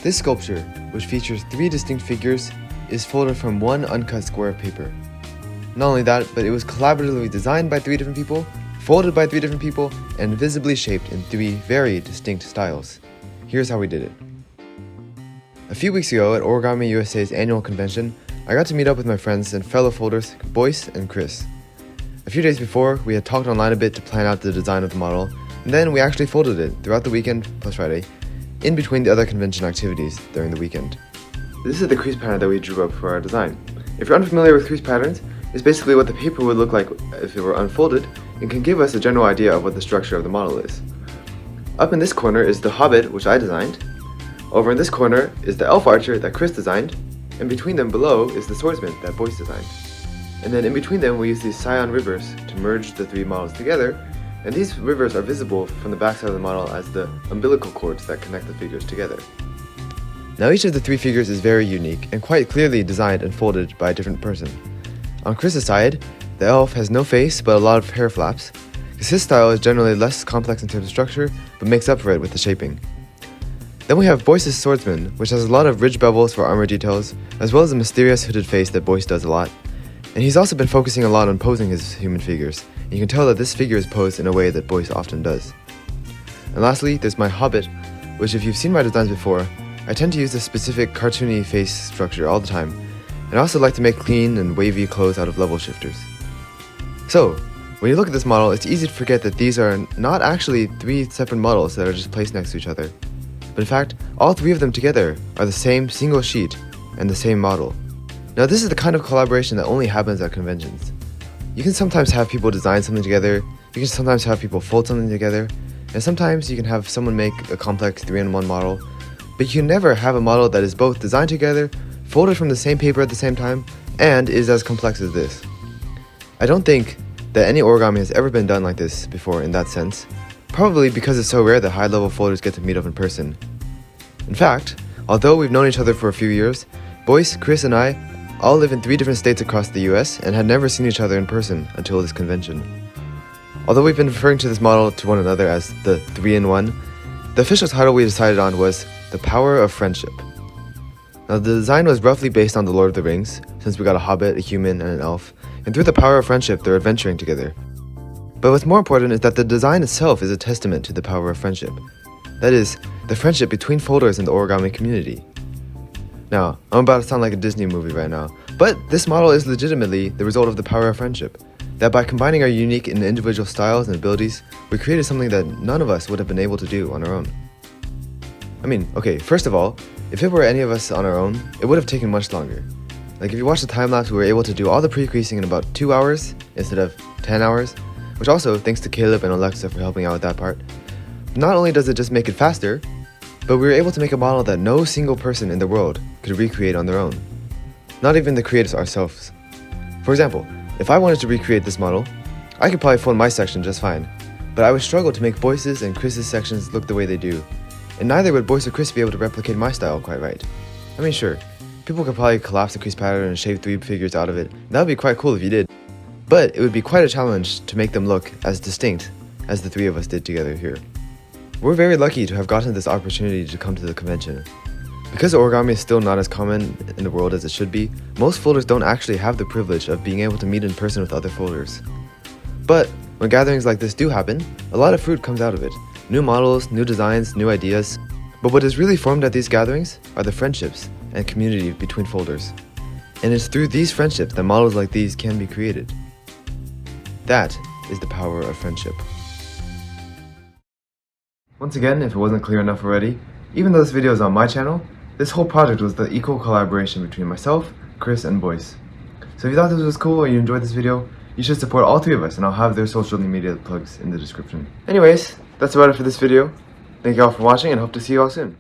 This sculpture, which features 3 distinct figures, is folded from one uncut square of paper. Not only that, but it was collaboratively designed by 3 different people, folded by 3 different people, and visibly shaped in 3 very distinct styles. Here's how we did it. A few weeks ago at Origami USA's annual convention, I got to meet up with my friends and fellow folders Boice and Chris. A few days before, we had talked online a bit to plan out the design of the model, and then we actually folded it throughout the weekend plus Friday, in between the other convention activities during the weekend. This is the crease pattern that we drew up for our design. If you're unfamiliar with crease patterns, it's basically what the paper would look like if it were unfolded, and can give us a general idea of what the structure of the model is. Up in this corner is the Hobbit, which I designed. Over in this corner is the elf archer that Chris designed, and between them below is the swordsman that Boice designed. And then in between them we use these scion rivers to merge the 3 models together, and these rivers are visible from the backside of the model as the umbilical cords that connect the figures together. Now each of the 3 figures is very unique and quite clearly designed and folded by a different person. On Chris's side, the elf has no face but a lot of hair flaps, because his style is generally less complex in terms of structure but makes up for it with the shaping. Then we have Boice's swordsman, which has a lot of ridge bevels for armor details, as well as a mysterious hooded face that Boice does a lot. And he's also been focusing a lot on posing his human figures, and you can tell that this figure is posed in a way that Boice often does. And lastly, there's my Hobbit, which if you've seen my designs before, I tend to use this specific cartoony face structure all the time, and I also like to make clean and wavy clothes out of level shifters. So, when you look at this model, it's easy to forget that these are not actually 3 separate models that are just placed next to each other, but in fact, all 3 of them together are the same single sheet and the same model. Now this is the kind of collaboration that only happens at conventions. You can sometimes have people design something together, you can sometimes have people fold something together, and sometimes you can have someone make a complex 3-in-1 model, but you can never have a model that is both designed together, folded from the same paper at the same time, and is as complex as this. I don't think that any origami has ever been done like this before in that sense, probably because it's so rare that high-level folders get to meet up in person. In fact, although we've known each other for a few years, Boice, Chris, and I all live in 3 different states across the US and had never seen each other in person until this convention. Although we've been referring to this model to one another as the 3-in-1, the official title we decided on was The Power of Friendship. Now the design was roughly based on The Lord of the Rings, since we got a hobbit, a human, and an elf, and through the power of friendship they're adventuring together. But what's more important is that the design itself is a testament to the power of friendship. That is, the friendship between folders in the origami community. Now, I'm about to sound like a Disney movie right now, but this model is legitimately the result of the power of friendship. That by combining our unique and individual styles and abilities, we created something that none of us would have been able to do on our own. I mean, okay, first of all, if it were any of us on our own, it would have taken much longer. Like if you watch the time-lapse, we were able to do all the pre-creasing in about 2 hours instead of 10 hours, which also, thanks to Caleb and Alexa for helping out with that part. Not only does it just make it faster, but we were able to make a model that no single person in the world could recreate on their own. Not even the creators ourselves. For example, if I wanted to recreate this model, I could probably fold my section just fine, but I would struggle to make Boice's and Chris's sections look the way they do, and neither would Boice or Chris be able to replicate my style quite right. I mean sure, people could probably collapse the crease pattern and shave 3 figures out of it, that would be quite cool if you did, but it would be quite a challenge to make them look as distinct as the 3 of us did together here. We're very lucky to have gotten this opportunity to come to the convention. Because origami is still not as common in the world as it should be, most folders don't actually have the privilege of being able to meet in person with other folders. But when gatherings like this do happen, a lot of fruit comes out of it. New models, new designs, new ideas. But what is really formed at these gatherings are the friendships and community between folders. And it's through these friendships that models like these can be created. That is the power of friendship. Once again, if it wasn't clear enough already, even though this video is on my channel, this whole project was the equal collaboration between myself, Chris, and Boice. So if you thought this was cool or you enjoyed this video, you should support all 3 of us, and I'll have their social media plugs in the description. Anyways, that's about it for this video. Thank you all for watching and hope to see you all soon.